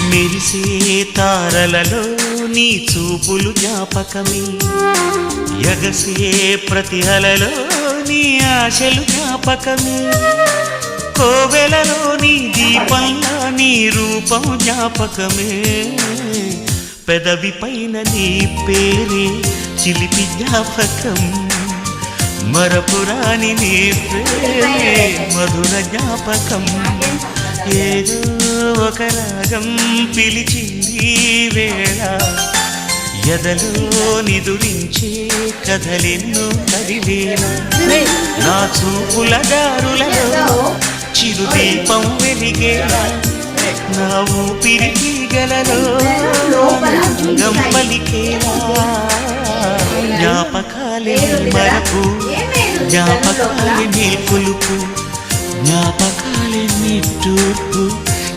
మెరిసే తారలలో నీ చూపులు జ్ఞాపకమే, ఎగసే ప్రతి అలలో నీ ఆశలు జ్ఞాపకమే, కోవెలలో నీ దీపంలా నీ రూపం జ్ఞాపకమే, పెదవి పైన నీ పేరే చిలిపి జ్ఞాపకం, మరపురాని నీ ప్రేమే మధుర జ్ఞాపకం. ఏదో ఒక రాగం పిలిచింది వేళ, ఎదలో నిదురించే కథలెన్నో కదిలేన, నా చూపుల దారులలో చిరుదీపం వెలిగేలా, నా ఊపిరి గలలో గంపలికేలా, జ్ఞాపకాలే మరపు జ్ఞాపకాలే నీ పులుపు, జ్ఞాపకాలే నీ తూర్పు.